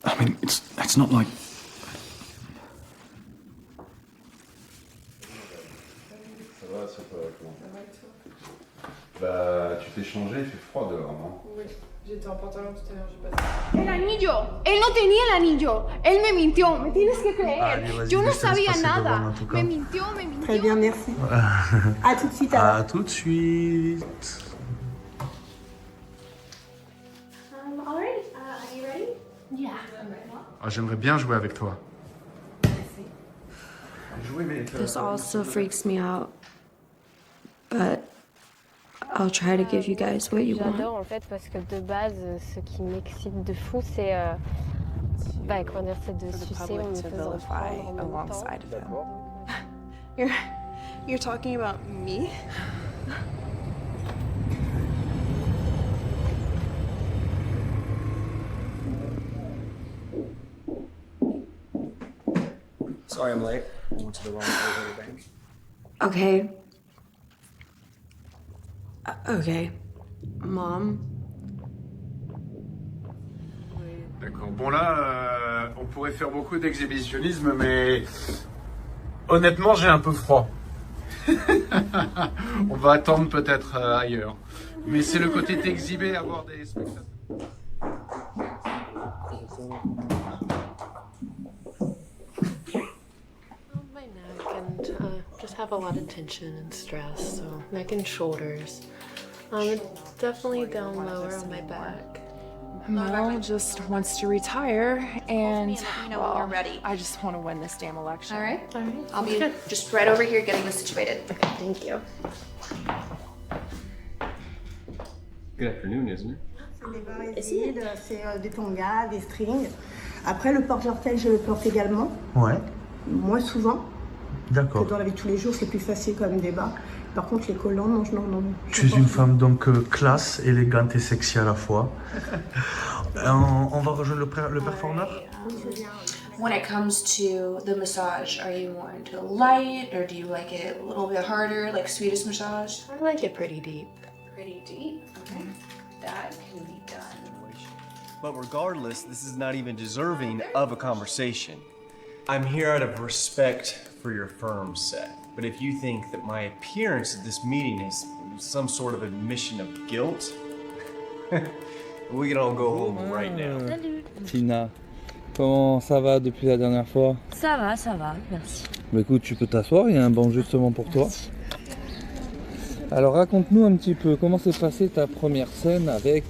I mean, it's not like... Ça va, c'est pas comment. Bah, tu t'es changé, il fait froid dehors, non? Oui, j'étais en pantalon tout à l'heure, j'ai pas... El anillo. Él no tenía el anillo. Él me mintió. Me tienes que creer. Allez, vas-y, Yo no laisse-le sabía passer devant, nada. en tout cas. Me mintió, me mintió. Très bien, merci. À tout de suite alors. À tout de suite. All right. Are you ready? Yeah. Ah, j'aimerais bien jouer avec toi. Jouer, mais... This also freaks me out, but I'll try to give you guys what you J'adore want. en fait parce que de base, ce qui m'excite de fou, c'est comment dire, c'est de sucer en me faisant prendre en même temps. You're talking about me? Sorry I'm late. I went to the wrong elevator bank. Okay. Okay. Mom. D'accord. Bon là, on pourrait faire beaucoup d'exhibitionnisme, mais honnêtement, j'ai un peu froid. On va attendre peut-être ailleurs. Mais c'est le côté d'exhiber, avoir des spectacles. My neck and just have a lot of tension and stress, so neck and shoulders. Definitely down lower on my back. Mel just wants to retire, and when you're ready. I just want to win this damn election. All right. All right. I'll be just right over here getting this situated. Okay, thank you. Good afternoon, isn't it? C'est des c'est des tongas, des strings. Après, le porte-jartel, je le porte également. Ouais, Moins souvent que d'accord. dans la vie de tous les jours, c'est plus facile comme débat. Par contre, les collants, non, non. Tu es une femme donc classe, élégante et sexy à la fois. On va rejoindre le performeur. When it comes to the massage, are you more into light or do you like it a little bit harder, like Swedish massage? I like it pretty deep. Pretty deep. Okay. That can be done. But regardless, this is not even deserving of a conversation. I'm here out of respect for your firm set. But if you think that my appearance at this meeting is some sort of admission of guilt, we can all go home right now. Tina, comment ça va depuis la dernière fois? Ça va, merci. Bah écoute, tu peux t'asseoir, il y a un banc justement pour toi. Alors raconte-nous un petit peu comment s'est passée ta première scène avec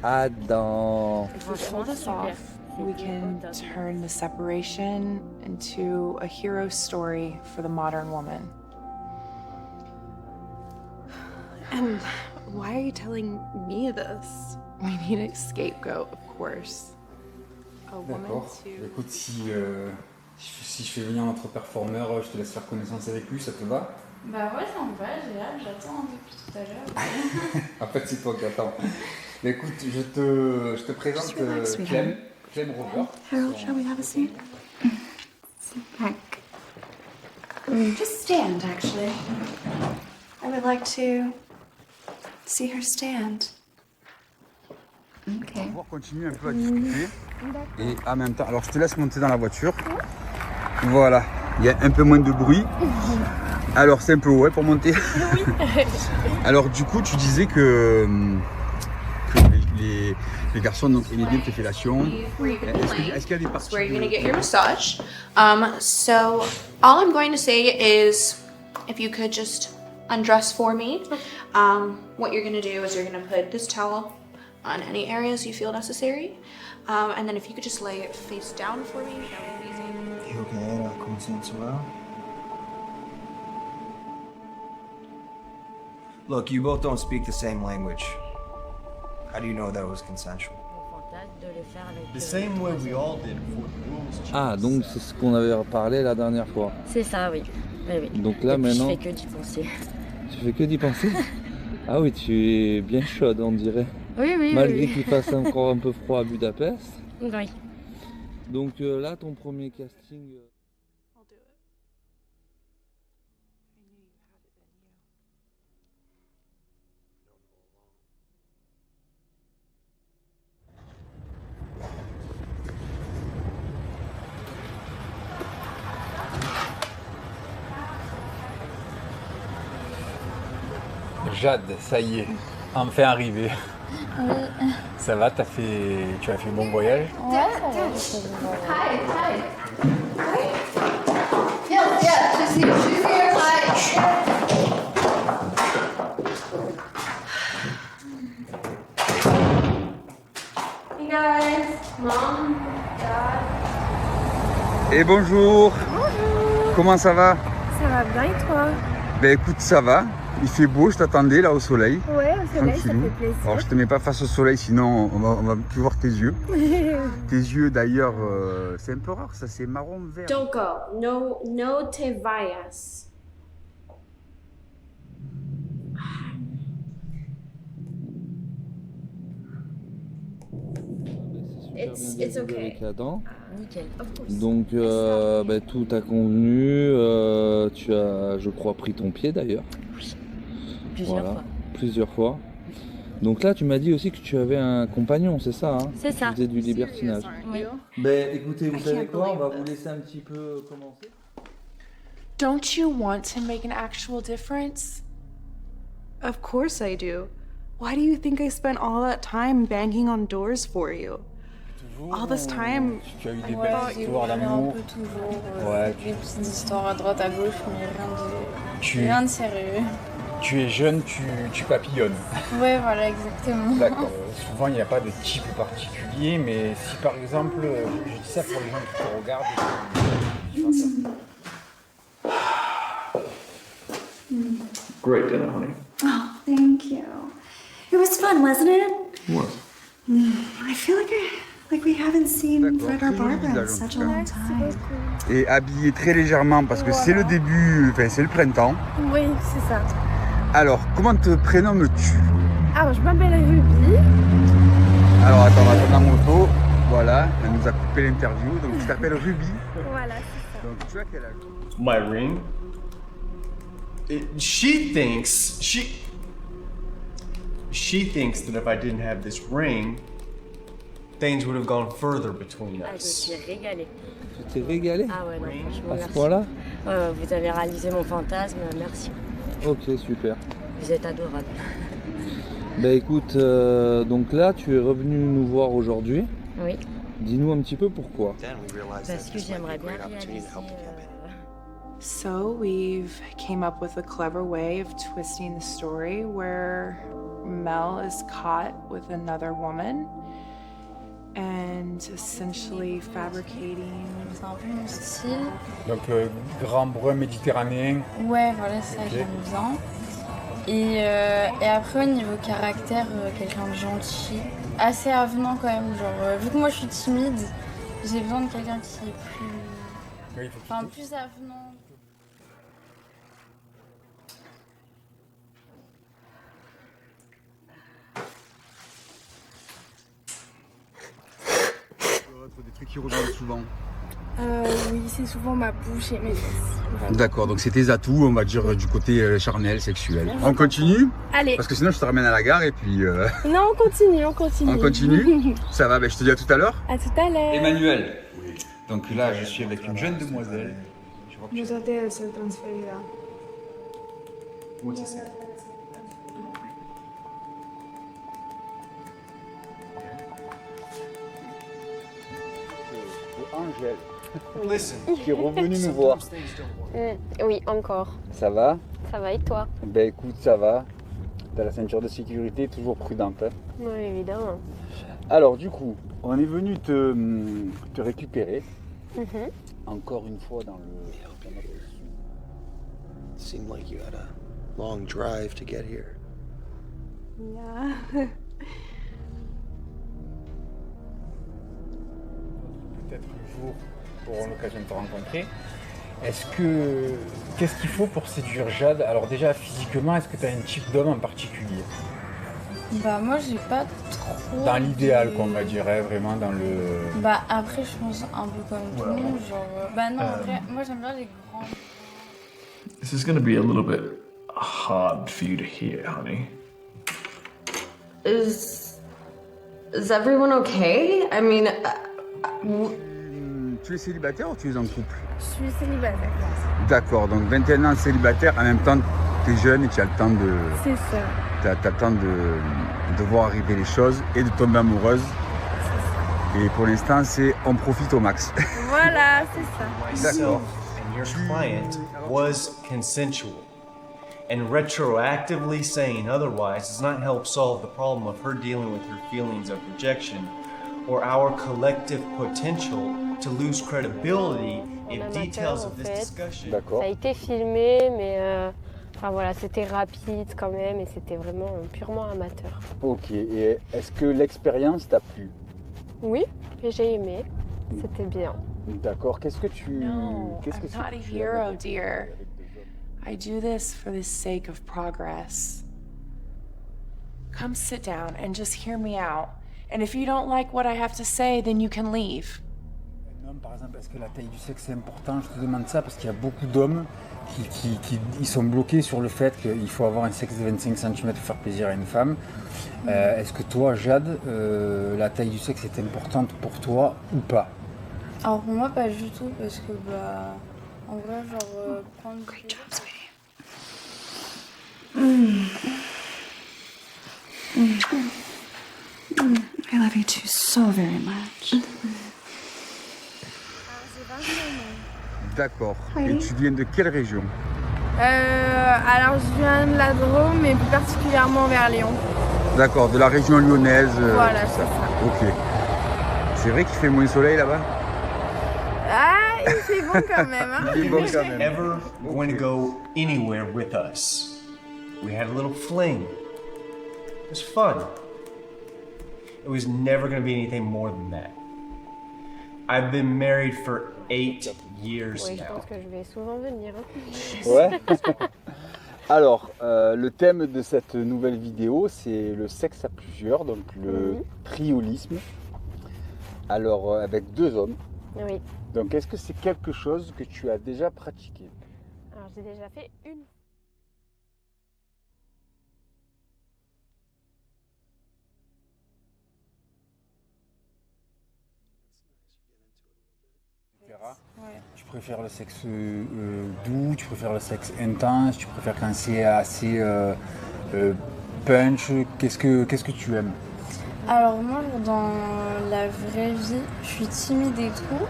Adam. If we pull this off, we can turn the separation into a hero story for the modern woman. And why are you telling me this? We need a scapegoat, of course. A woman D'accord. to... Écoute, si je fais venir notre performeur, je te laisse faire connaissance avec lui, ça te va? Bah ouais, ça me va, j'ai hâte, j'attends depuis tout à l'heure. En fait, c'est toi qui attends. Mais écoute, je te présente Clem Rover. Harold, shall we have a seat? Sit back. Just stand, actually. I would like to see her stand. Ok. On va continuer un peu à discuter. Et en même temps, alors je te laisse monter dans la voiture. Voilà, il y a un peu moins de bruit. Alors c'est un peu haut pour monter. Oui. Alors du coup, tu disais que les garçons donc, aimaient bien tes fellations. Est-ce qu'il y a des parties Where you're gonna get your massage. So all I'm going to say is, if you could just undress for me. What you're gonna do is you're gonna put this towel on any areas you feel necessary, and then if you could just lay it face down for me, that would be amazing. Ok, alors commençons cela. Look, you both don't speak the same language. How do you know that was consensual? The same way we all did before the rules changed. Ah, donc c'est ce qu'on avait parlé la dernière fois. C'est ça, oui. Oui. Donc là, et puis, maintenant... je fais que d'y penser. Tu fais que d'y penser? Ah oui, tu es bien chaude, on dirait. Oui. Malgré qu'il fasse encore un peu froid à Budapest. Oui. Donc là, ton premier casting... I'll do it. I knew you had it in you. Jade, ça y est, enfin arrivé. Oui. Ça va, tu as fait bon voyage? Ouais, ça va, j'ai fait bon voyage. Yeah, just see your side. Hey guys, Mom, Dad. Et bonjour. Bonjour. Comment ça va? Ça va bien et toi? Ben écoute, ça va. Il fait beau, je t'attendais là au soleil. Ouais, au soleil, ça Tranquillou. fait plaisir. Alors je te mets pas face au soleil, sinon on va plus voir tes yeux. Tes yeux d'ailleurs, c'est un peu rare, ça c'est marron vert. Don't go. No te vayas. It's okay. Avec Adam. Nickel. Donc bah, tout a convenu. Tu as, je crois, pris ton pied d'ailleurs. Plusieurs fois. Plusieurs fois. Donc là, tu m'as dit aussi que tu avais un compagnon, c'est ça, hein? C'est ça. Tu faisais du libertinage. Oui. Ben écoutez, vous savez quoi? On va vous laisser un petit peu commencer. Don't you want to make an actual difference? Of course I do. Why do you think I spent all that time banging on doors for you? All this time. Tu as eu des Ouais, belles j'ai histoires un d'amour. peu toujours Ouais. des petites histoires à droite à gauche, mais Tu- rien de sérieux. Tu es jeune, tu papillonnes. Ouais, voilà, exactement. D'accord. Souvent, il n'y a pas de type particulier, mais si par exemple, je dis ça pour les gens qui te regardent. Great dinner, honey. Oh, thank you. It was fun, wasn't it? What? I feel like we haven't seen D'accord, Fred or très joli Barbara in visage, en such tout a cas. long time. Et habillé très légèrement parce que c'est le début, enfin c'est le printemps. Oui, c'est ça. Alors, comment te prénommes-tu? Alors, je m'appelle Ruby. Alors attends, on va prendre la moto. Voilà, elle nous a coupé l'interview. Donc tu t'appelles Ruby. Voilà, c'est ça. Donc tu as quel âge? My ring. She thinks that if I didn't have this ring, things would have gone further between Ah, je me us. suis régalée. Tu t'es régalé Ah ouais, non, franchement, à ce merci. point-là? Vous avez réalisé mon fantasme, merci. Ok, super. Vous êtes adorable. Bah écoute, donc là, tu es revenu nous voir aujourd'hui. Oui. Dis-nous un petit peu pourquoi. Parce que j'aimerais bien réaliser... So we've came up with a clever way of twisting the story where Mel is caught with another woman and essentially fabricating. C'est un peu mon style. Donc grand brun méditerranéen. Ouais, voilà, ça Ok. j'aime bien. Et après, au niveau caractère, quelqu'un de gentil, assez avenant quand même. Genre, vu que moi je suis timide, j'ai besoin de quelqu'un qui est plus. Oui, il faut Enfin, plus avenant. des trucs qui reviennent souvent. Oui, c'est souvent ma bouche et mes fesses. D'accord, donc c'est tes atouts, on va dire, du côté charnel, sexuel. On continue? Allez. Parce que sinon je te ramène à la gare et puis... Non, on continue. On continue? Ça va, ben, je te dis à tout à l'heure. À tout à l'heure. Emmanuel. Donc là, je suis avec une jeune demoiselle. Nous aider à se transférer là. Angèle, Listen. qui est revenue nous voir. Oui, encore. Ça va? Ça va et toi? Ben écoute, ça va. T'as la ceinture de sécurité, toujours prudente. Hein. Oui, évidemment. Alors du coup, on est venu te récupérer. Mhm. Encore une fois dans le... Seemed like you had a long drive to get here. Yeah. Peut-être un jour auront l'occasion de te rencontrer. Qu'est-ce qu'il faut pour séduire Jade? Alors déjà physiquement, est-ce que tu as un type d'homme en particulier? Bah, moi j'ai pas trop. Dans l'idéal de- qu'on va dire, vraiment dans le... Bah, après, je pense un peu comme tout le monde. Genre. Bah, non, en vrai, moi j'aime bien les grands. This is going to be a little bit hard for you to hear, honey. Is everyone okay? I mean, Tu es célibataire ou tu es en couple? je suis célibataire. D'accord, donc 21 ans célibataire, en même temps t'es jeune et tu as le temps de... C'est ça. T'as le temps de voir arriver les choses et de tomber amoureuse. Et pour l'instant, c'est on profite au max. Voilà, c'est ça. D'accord. And your client was consensual. And retroactively saying otherwise does not help solve the problem of her dealing with her feelings of rejection or our collective potential to lose credibility if details of this discussion. Ça a été filmé, mais enfin voilà, c'était rapide quand même et c'était vraiment purement amateur. Ok, et est-ce que l'expérience t'a plu? Oui, et j'ai aimé, c'était bien. D'accord, qu'est-ce que tu... No, qu'est-ce que I'm not a hero, dear. I do this for the sake of progress. Come sit down and just hear me out. And if you don't like what I have to say, then you can leave. Un homme, par exemple, est-ce que la taille du sexe c'est important? Je te demande ça parce qu'il y a beaucoup d'hommes qui ils sont bloqués sur le fait qu'il faut avoir un sexe de 25 cm pour faire plaisir à une femme. Est-ce que toi, Jade, la taille du sexe est importante pour toi ou pas? Alors pour moi, pas du tout, parce que bah, en vrai, genre, prendre... Great job, sweetie. I love you too so very much. D'accord. Et tu viens de quelle région? Alors je viens de la Drôme, mais plus particulièrement vers Lyon. D'accord, de la région lyonnaise. Voilà, tout c'est ça. Ok. C'est vrai qu'il fait moins soleil là-bas? Ah, il fait bon quand même, hein. Il fait bon quand même. Ever going to go anywhere with us? We had a little fling. It was fun. It was never going to be anything more than that. I've been married for 8 years Oui, je now. pense que je vais souvent venir. Ouais. Alors, le thème de cette nouvelle vidéo, c'est le sexe à plusieurs, donc le triolisme. Alors, avec 2 hommes. Oui. Donc, est-ce que c'est quelque chose que tu as déjà pratiqué? Alors j'ai déjà fait une. Ouais. Tu préfères le sexe doux, tu préfères le sexe intense, tu préfères quand c'est assez punch, qu'est-ce que tu aimes? Alors moi, dans la vraie vie, je suis timide et tout.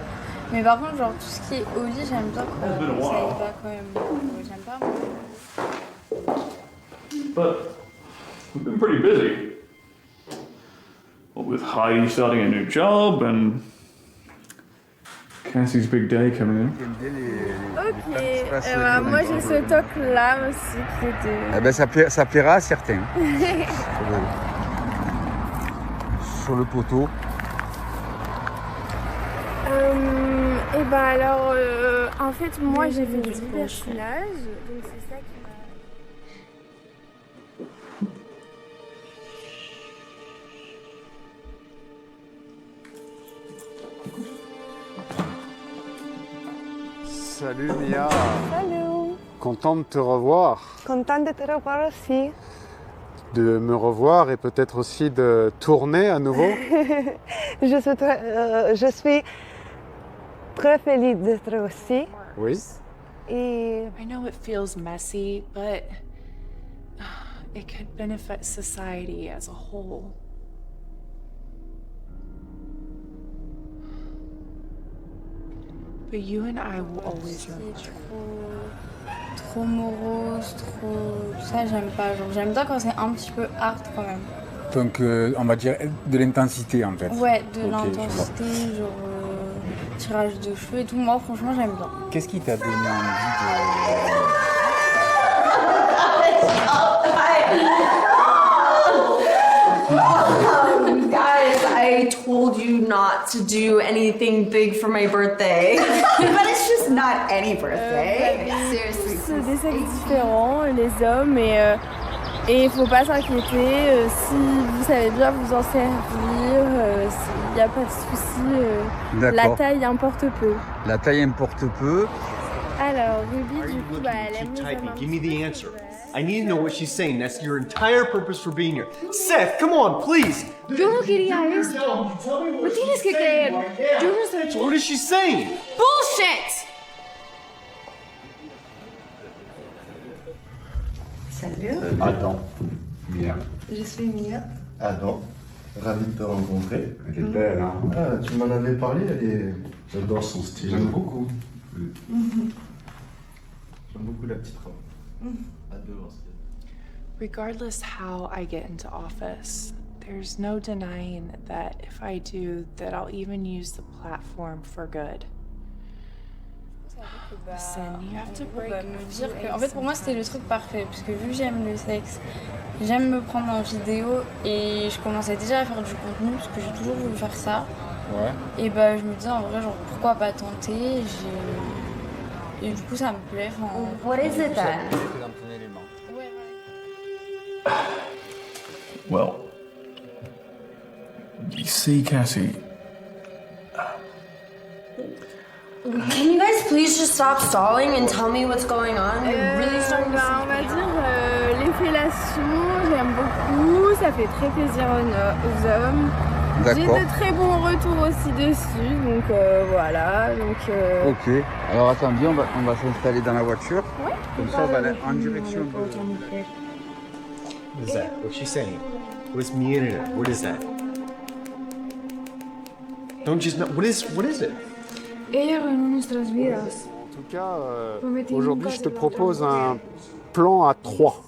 Mais par contre, genre tout ce qui est au lit, j'aime bien quand ça y va quand même. J'aime pas. But we've been pretty busy. Well, with Heidi starting a new job and Cassie's big day coming in. Ok, moi j'ai ce toc là aussi qui était... Eh ben, ça plaira à certains. Sur le poteau. Et bah alors, en fait, moi j'ai fait du libertinage, donc c'est ça qui m'a... Salut Mia. Salut. Content de te revoir. Contente de te revoir aussi. De me revoir et peut-être aussi de tourner à nouveau. Je suis très felice d'être aussi. Oui. Et I know it feels messy, but it could benefit society as a whole. But you and I will always remember. Trop morose, trop... Ça j'aime pas, genre j'aime bien quand c'est un petit peu hard quand même. Donc on va dire de l'intensité en fait. Ouais, de Ok, l'intensité, genre tirage de cheveux et tout. Moi franchement j'aime bien. Qu'est-ce qui t'a donné envie Guys, I told you not to do anything big for my birthday. But it's just not any birthday. Seriously. C'est des sexes différents, les hommes, et il faut pas s'inquiéter. Si vous savez bien vous en servir, il n'y a pas de souci. La taille importe peu. La taille importe peu. Alors, Ruby, du coup, bah, elle aime les hommes. Give me the answer. I need to know what she's saying. That's your entire purpose for being here. Seth, come on, please. Yo no quería esto. Me tienes que creer. Yo no sé. What is she saying? Bullshit! Andrea. Adam. Mia. Je suis Mia. Adam. Ravi de te rencontrer. Elle est belle, hein. Ah, tu m'en avais parlé, j'adore son style. J'aime beaucoup. J'aime beaucoup la petite robe. Hâte de voir ce qu'il y a. Regardless how I get into office, there's no denying that if I do, that I'll even use the platform for good. Listen, you have to break me dire que, en fait, pour moi, c'était le truc parfait, parce que vu que j'aime le sexe, j'aime me prendre en vidéo, et je commençais déjà à faire du contenu, parce que j'ai toujours voulu faire ça. Ouais. Et bah, je me disais, en vrai, genre, pourquoi pas tenter? Et du coup, ça me plaît. What is it then? Well, you see, Cassie, Can you guys please just stop stalling and tell me what's going on? You're really starting to On va dire les fellations, j'aime beaucoup, ça fait très plaisir aux hommes. J'ai de très bons retours aussi dessus, donc voilà. Ok, alors attends, viens, on va s'installer dans la voiture. Ouais. Comme ça, on va aller en direction de... What is that? What's she saying? What is Mia? What is that? Don't just know. What is it? Ella arruinó nuestras vidas. En tout cas, aujourd'hui, je te propose un plan à 3.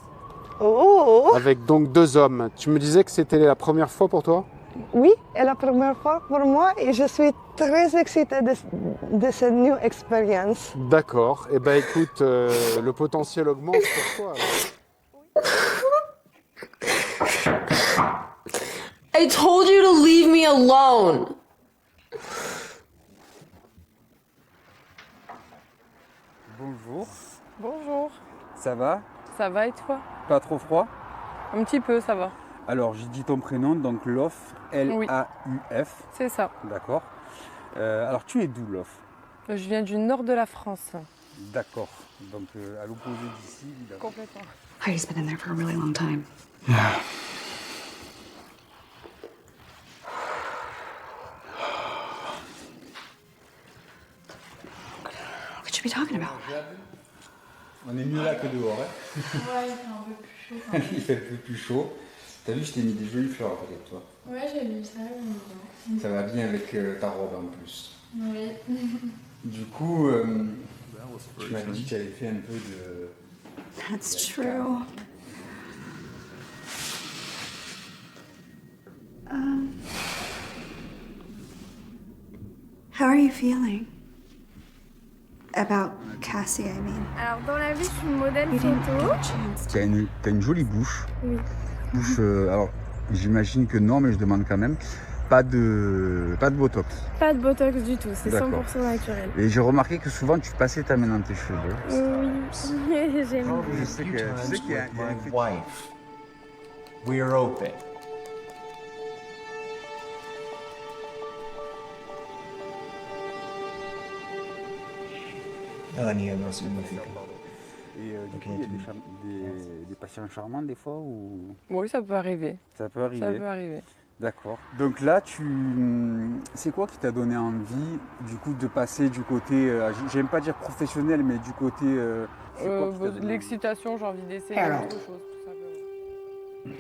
Oh! Avec donc 2 hommes. Tu me disais que c'était la première fois pour toi? Oui, c'est la première fois pour moi et je suis très excitée de cette nouvelle expérience. D'accord. Eh ben écoute, le potentiel augmente pour toi. I told you to leave me alone. Bonjour. Bonjour. Ça va? Ça va et toi? Pas trop froid? Un petit peu, ça va. Alors, j'ai dit ton prénom, donc Lof, L-A-U-F. C'est ça. D'accord. Alors, tu es d'où, Lof? Je viens du nord de la France. D'accord. Donc, à l'opposé d'ici, évidemment. Complètement. Heidi's been in there for a really long time. yeah. What could you be talking about? On est mieux là que dehors, hein? Ouais, il fait un peu plus chaud. Il fait un peu plus chaud. T'as vu, je t'ai mis des jolies fleurs à côté de toi. Ouais, j'ai vu ça, j'aime bien. Ça va bien avec ta robe en plus. Oui. Du coup, tu m'avais dit que tu avais fait un peu de... That's true. How are you feeling? About Cassie, I mean. Alors, dans la vie, je suis modèle photo. T'as une jolie bouche. Oui. Bouche, alors, j'imagine que non, mais je demande quand même. Pas de botox. Pas de botox du tout, c'est 100% D'accord. naturel. Et j'ai remarqué que souvent tu passais ta main dans tes cheveux. Oui, j'aime. Je sais qu'il y a un My wife. We are open. Et du coup, il y a des patients charmants des fois ou... Oui, ça peut arriver. Ça peut arriver. Ça peut arriver. D'accord. Donc là, c'est quoi qui t'a donné envie du coup de passer du côté, j'aime pas dire professionnel, mais du côté... L'excitation, j'ai envie d'essayer autre chose, tout simplement.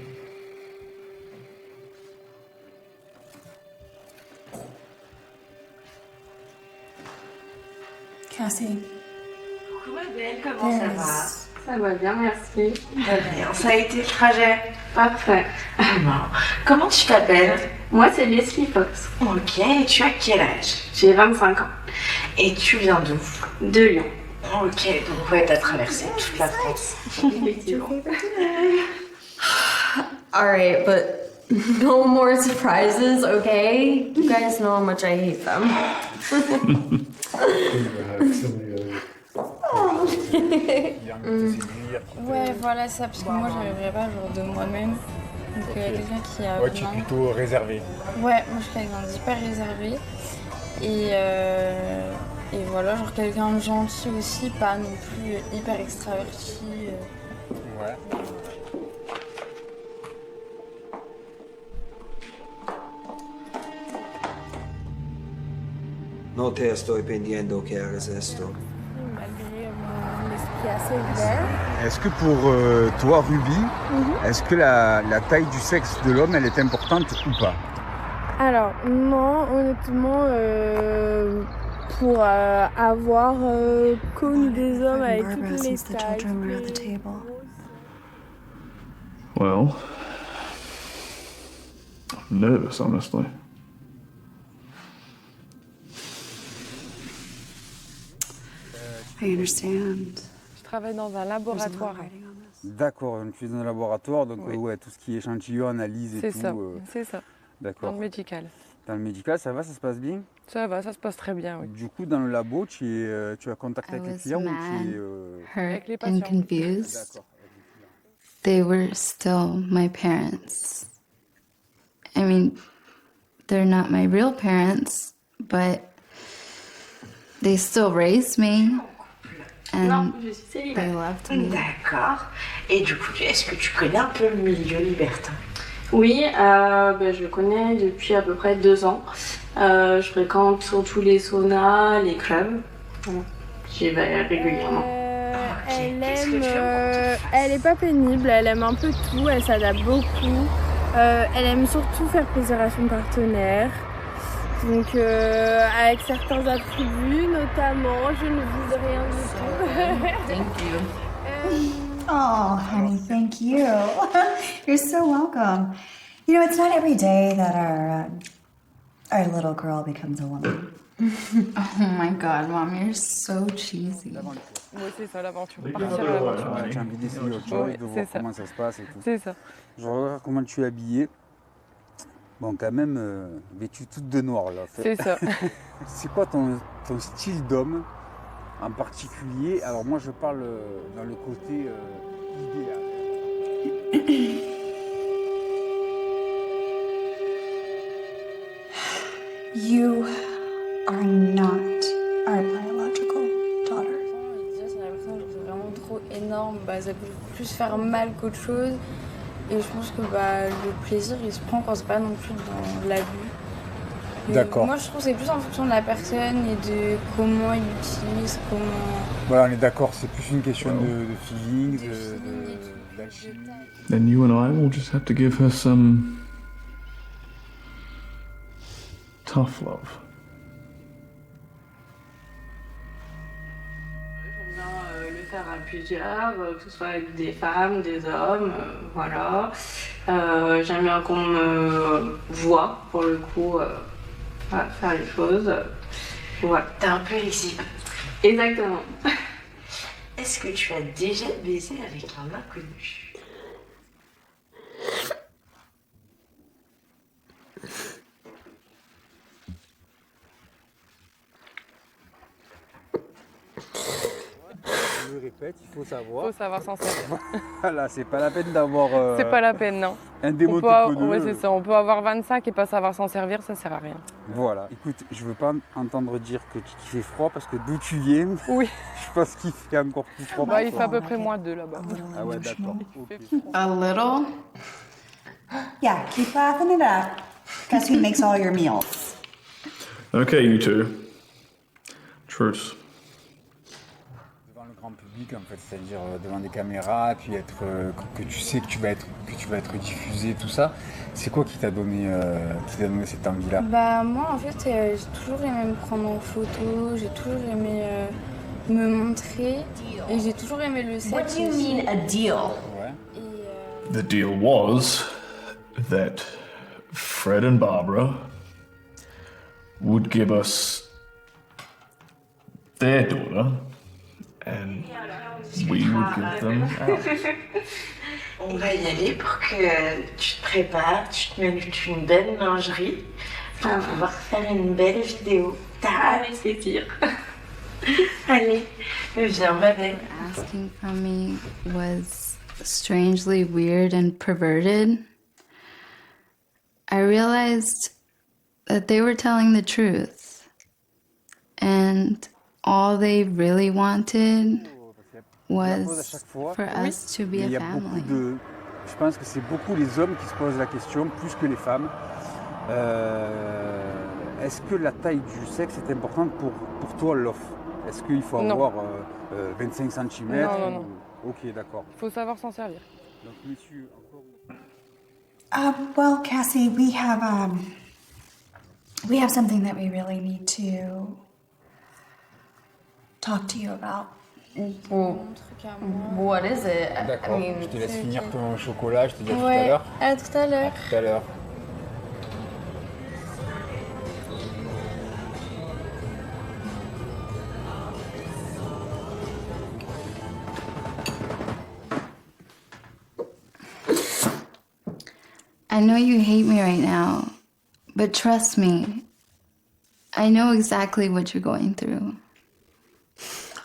Cassie. Coucou ma belle, comment ça va? Ça va bien, merci. Ça a été le trajet. Parfait. Alors, comment tu t'appelles? Moi, c'est Leslie Fox. Ok, et tu as quel âge? J'ai 25 ans. Et tu viens d'où? De Lyon. Ok, donc ouais, t'as traversé toute la France. Effectivement. Alright, but no more surprises, okay? You guys know how much I hate them. Ouais, voilà ça, parce que moi j'arriverai pas genre de moi-même. Donc il y a quelqu'un qui a. Ouais, tu es plutôt réservé. Ouais, moi je suis quelqu'un d'hyper réservé. Et voilà, genre quelqu'un de gentil aussi, pas non plus hyper extraverti. Ouais. No te estoy pidiendo que hagas esto. Malgré mon esprit qui est assez vert. Est-ce que pour toi, Ruby, est-ce que la taille du sexe de l'homme, elle est importante ou pas? Alors, non, honnêtement, pour avoir connu des hommes avec toutes les tailles. Well, I'm nervous, honestly. I understand. Je travaille dans un laboratoire. D'accord, donc tu es dans un laboratoire, donc Oui. ouais, tout ce qui est échantillon, analyse et C'est tout. ça, c'est ça. D'accord. Dans le médical. Dans le médical, ça va, ça se passe bien? Ça va, ça se passe très bien, oui. Du coup, dans le labo, tu as contact avec les clients ou tu es... Hurt and confused. They were still my parents. I mean, they're not my real parents, but they still raised me. And they loved me. D'accord. Et du coup, est-ce que tu connais un peu le milieu libertin? Oui, je le connais depuis à peu près 2 ans. Je fréquente surtout les saunas, les clubs. Voilà. J'y vais régulièrement. Elle est pas pénible, elle aime un peu tout, elle s'adapte beaucoup. Elle aime surtout faire plaisir à son partenaire. Donc avec certains attributs, notamment, je ne vise rien du tout. Thank you. Oh, honey, thank you. You're so welcome. You know, it's not every day that our little girl becomes a woman. Oh my God, Mom, you're so cheesy. Oui, c'est ça, l'aventure. Tu Partir à l'aventure. as envie d'essayer autre chose, Oui, de voir c'est ça. comment ça se passe et tout. C'est ça. Je regarde comment tu es habillée. Bon, quand même, vêtue toute de noir, là. C'est ça. C'est quoi ton style d'homme en particulier? Alors moi, je parle dans le côté idéal. You are not our biological daughter. J'ai l'impression que c'est vraiment trop énorme, ça peut plus faire mal qu'autre chose. Et je pense que le plaisir il se prend quand c'est pas non plus dans l'abus. D'accord. Moi je trouve que c'est plus en fonction de la personne et de comment il l'utilise, comment... Voilà, on est d'accord, c'est plus une question de feeling, d'alchimie. Then you and I will just have to give her some tough love. J'aime bien le faire à plusieurs, que ce soit avec des femmes, des hommes, voilà. J'aime bien qu'on me voit, pour le coup, faire les choses. Voilà. T'es un peu exibe. Exactement. Est-ce que tu as déjà baisé avec un inconnu? Je le répète, il faut savoir. Il faut savoir s'en servir. Voilà, c'est pas la peine d'avoir... C'est pas la peine, non. Un démon tout pneu. Ouais, c'est ça. On peut avoir 25 et pas savoir s'en servir, ça sert à rien. Voilà. Écoute, je veux pas entendre dire qu'il fait froid parce que d'où tu viens, oui. Je pense qu'il fait encore plus froid. Il fait à peu près moins 2 là-bas. Ah ouais, d'accord. A little? Yeah, keep laughing it up. Guess who makes all your meals? Okay, you two. Truce. Devant le grand public, en fait, c'est-à-dire devant des caméras, puis être que tu sais que tu vas être diffusé, tout ça. C'est quoi qui t'a donné cette envie-là? Moi, en fait, j'ai toujours aimé me prendre en photo, j'ai toujours aimé me montrer, et j'ai toujours aimé le sexe. What do you mean a deal? The deal was that Fred and Barbara would give us their daughter and we would give them ours. On va y aller pour que tu te prépares, tu te mets une belle lingerie pour pouvoir faire une belle vidéo. T'as hâte, c'est dire. Allez, viens, ma belle. Asking from me was strangely weird and perverted. I realized that they were telling the truth. And all they really wanted was for us to be a family. Je pense que c'est beaucoup les hommes qui se posent la question, plus que les femmes. Est-ce que la taille du sexe est importante pour toi, Lof? Est-ce qu'il faut avoir 25 cm? Non. Ok, d'accord. Il faut savoir s'en servir. Donc, monsieur, encore... Well, Cassie, we have something that we really need to talk to you about. What is it? D'accord, je te laisse finir ton chocolat, je te dis à tout à Ouais, l'heure. à tout à l'heure. À tout à l'heure. I know you hate me right now, but trust me, I know exactly what you're going through.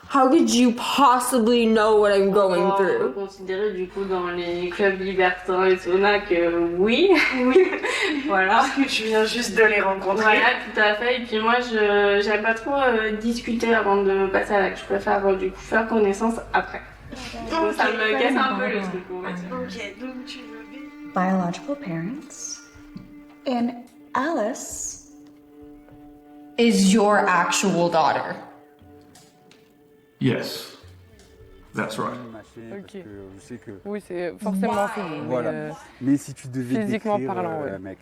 How could you possibly know what I'm going through? On peut considérer du coup dans les clubs libertins et sauna que oui, voilà. Parce que tu viens juste de les rencontrer. Voilà, tout à fait. Et puis moi, j'aime pas trop discuter avant de me passer à l'acte. Je préfère du coup faire connaissance après. Donc ça me casse un peu le truc, on va dire. Ok, donc tu veux biological parents, and Alice is your actual daughter. Yes, that's right. Ok. Je sais que... Oui, c'est forcément féminin. Voilà. Mais si tu devais physiquement décrire parlant, ouais. mec.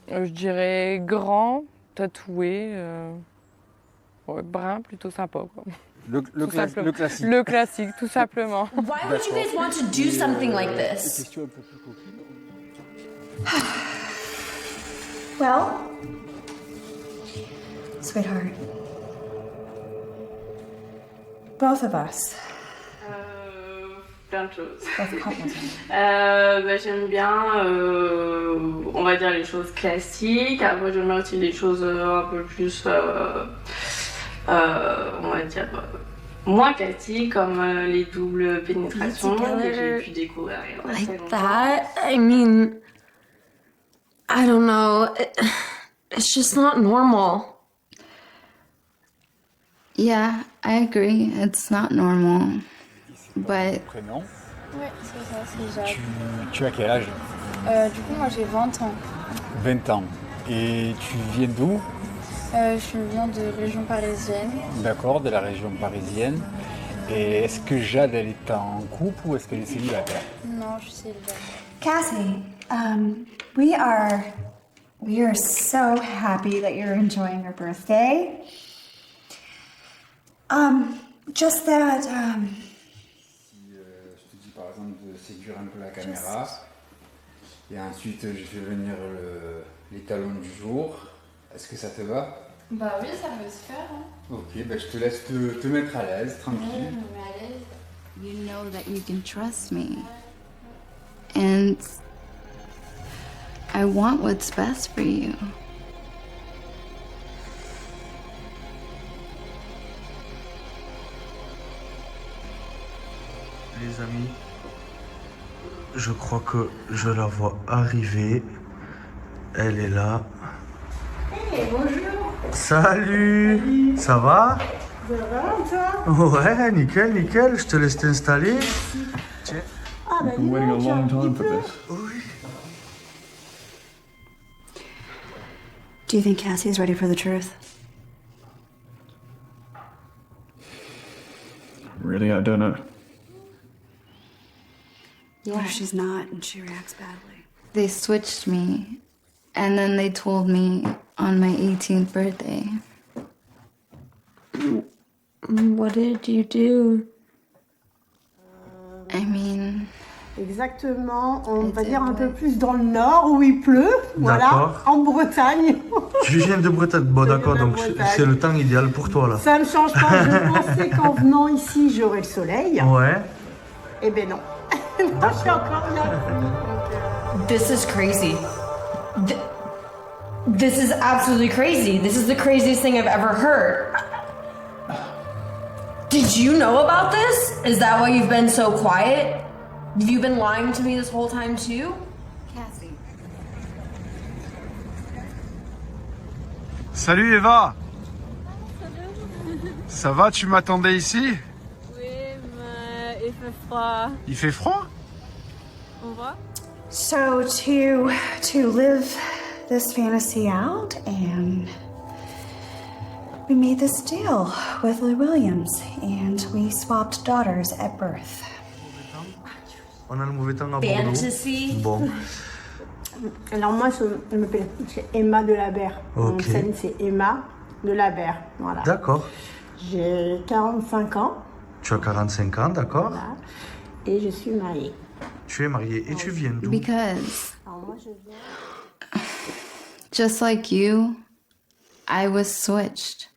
Je dirais grand, tatoué, ouais, brun, plutôt sympa, quoi. Le classique. Le classique, tout simplement. Why would you guys want to do something like this? Question un peu plus coquine. well, sweetheart. Both of us. Plein de choses. Both couples. J'aime bien, on va dire les choses classiques. Après, j'aime bien aussi des choses un peu plus, on va dire, moins classiques, comme les doubles pénétrations que j'ai pu découvrir. Like that? I mean, I don't know. It's just not normal. Yeah, I agree. It's not normal. But Prénom. Ouais, c'est ça, c'est Jade. Tu as quel âge? Du coup, moi j'ai 20 ans. 20 ans. Et tu viens d'où? Je viens de région parisienne. D'accord, de la région parisienne. Et est-ce que Jade, elle est en couple ou est-ce qu'elle est célibataire? Non, je suis célibataire. Cassie, we are so happy that you're enjoying your birthday. Just that, Si je te dis par exemple de séduire un peu la caméra, et ensuite je fais venir les talons du jour, est-ce que ça te va? Bah oui, ça peut se faire. Hein. Ok, ben je te laisse te mettre à l'aise, tranquille. je me mets à l'aise. You know that you can trust me. And I want what's best for you. Les amis, je crois que je la vois arriver. Elle est là. Hey, bonjour. Salut. Ça va? Ça va, toi? Ouais, nickel, nickel. Je te laisse t'installer. Tiens. Ah, bah, I've been waiting a long time for this. do you think Cassie is ready for the truth? Really, I don't know. What if she's not and she reacts badly? They switched me, and then they told me on my 18th birthday. What did you do? I mean... Exactement, on va dire un peu plus dans le nord où il pleut, voilà, D'accord. en Bretagne. Tu viens de Bretagne. Bon, d'accord, viens de donc Bretagne. c'est le temps idéal pour toi là. Ça ne change pas, je pensais qu'en venant ici j'aurais le soleil. Ouais. Eh ben non. Non, je suis encore bien. This is crazy. This is absolutely crazy. This is the craziest thing I've ever heard. Did you know about this? Is that why you've been so quiet? Have you been lying to me this whole time too? Cassie. Salut Eva. Ça va, tu m'attendais ici? Oui, mais il fait froid. Il fait froid? On voit? So to live this fantasy out and we made this deal with Lou Williams, and we swapped daughters at birth. On a le mauvais temps à Bordeaux. Fantasy. Bon. Alors moi, je m'appelle Emma Delabert. Mon scène, c'est Emma Delabert. Voilà. D'accord. J'ai 45 ans. Tu as 45 ans, d'accord. Voilà. Et je suis mariée. Tu es mariée et tu viens d'où? Because, Alors moi, je viens... just like you, I was switched.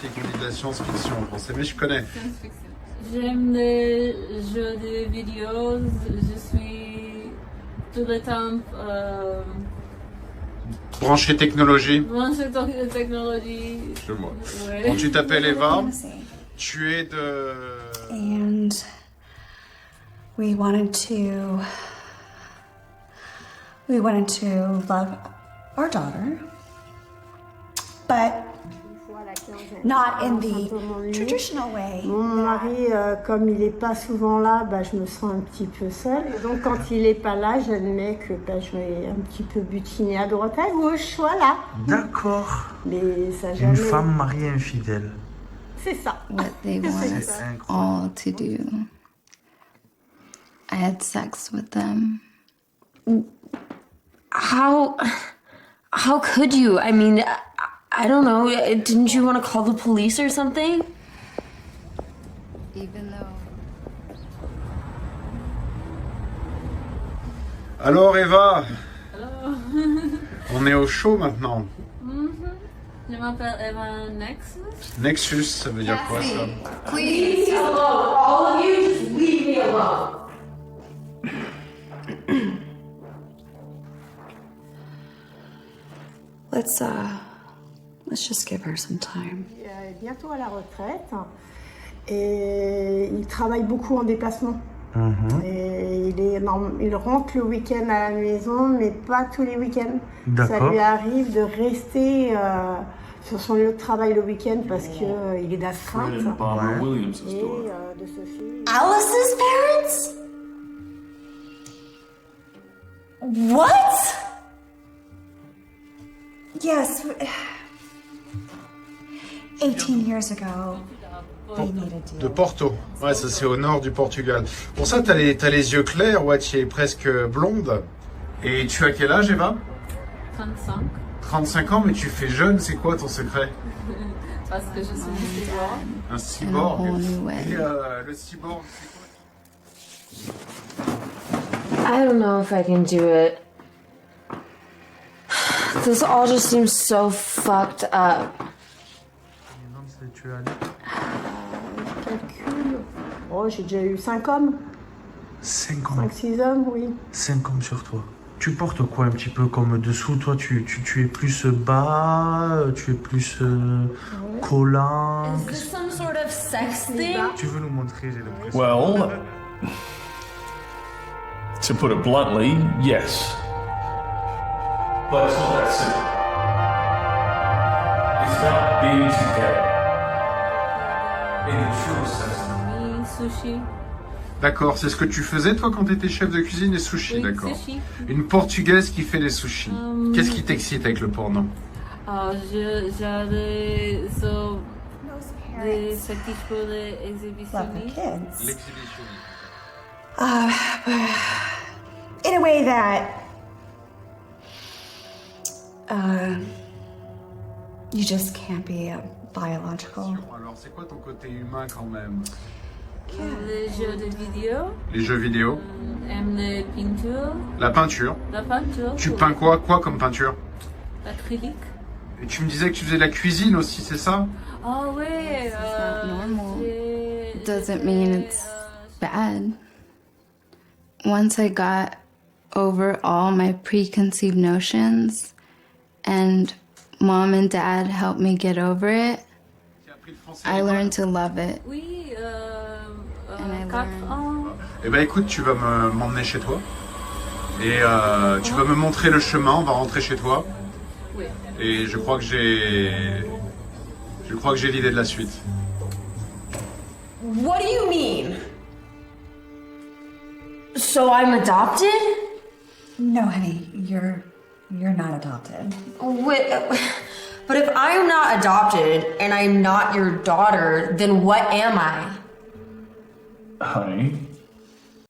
Les de la science-fiction en français, mais je connais. J'aime les jeux de vidéo, je suis tout le temps Branché technologie. branchée dans la technologie. Je vois. Ouais. Bon, tu t'appelles Eva. Tu es de... And we wanted to love our daughter, but not in the traditional way. Mon mari, comme il n'est pas souvent là, bah, je me sens un petit peu seule. Et donc quand il n'est pas là, j'admets que bah, je vais un petit peu butiner à droite à gauche, voilà. D'accord. Mais ça jamais... Une femme mariée infidèle. C'est ça. What they want us all to do. I had sex with them. How could you? I mean, I don't know. Didn't you want to call the police or something? Even though... Alors Eva, Hello. on est au show maintenant. Je m'appelle Eva Nexus. Nexus, ça veut dire quoi ça? Please, alone. All of you, just leave me alone. Let's just give her some time. Il est bientôt à la retraite et il travaille beaucoup en déplacement. Et il rentre le week-end à la maison, mais pas tous les week-ends. Ça lui arrive de rester sur son lieu de travail le week-end parce qu'il est d'astreinte. Et de se faire... Alice's parents? What? Yes. 18 years ago, we made a deal. De Porto. Ouais, ça c'est au nord du Portugal. Pour ça, t'as les yeux clairs, ouais, tu es presque blonde. Et tu as quel âge, Eva? 35. 35 ans, mais tu fais jeune, c'est quoi ton secret? Parce que je suis un cyborg. Un cyborg. In a whole new way. Et le cyborg, c'est quoi? I don't know if I can do it. This all just seems so fucked up. Calcul. Oh, j'ai déjà eu 5 hommes. 5 hommes. 5-6 hommes, oui. 5 hommes sur toi. Tu portes quoi un petit peu comme dessous? Toi, tu es plus bas, tu es plus collant. Is this some sort of sex thing? Tu veux nous montrer, j'ai l'impression. Well, to put it bluntly, yes. But it's not that simple. It's about being together. In the true sense. Sushi. D'accord, c'est ce que tu faisais toi quand t'étais chef de cuisine, les sushis, Oui, d'accord. sushi. Une portugaise qui fait des sushis. Qu'est-ce qui t'excite avec le porno? J'adore des fétiches pour les exhibitionnistes. L'exhibition. In a way that you just can't be biological. Alors c'est quoi ton côté humain quand même? Les jeux de vidéo. Les jeux vidéo. Aime les peintures. La peinture. La peinture. Tu peins quoi? Quoi comme peinture? L'acrylique. Et tu me disais que tu faisais de la cuisine aussi, c'est ça? Oh oui. Doesn't mean it's bad. Once I got over all my preconceived notions and mom and dad helped me get over it, I learned to love it. Oui, And I 4 ans. Eh ben écoute, tu vas m'emmener chez toi. Et tu vas me montrer le chemin, on va rentrer chez toi. Oui. Et je crois que j'ai l'idée de la suite. What do you mean? So I'm adopted? No, honey, you're not adopted. Wait, but if I'm not adopted and I'm not your daughter, then what am I? Honey,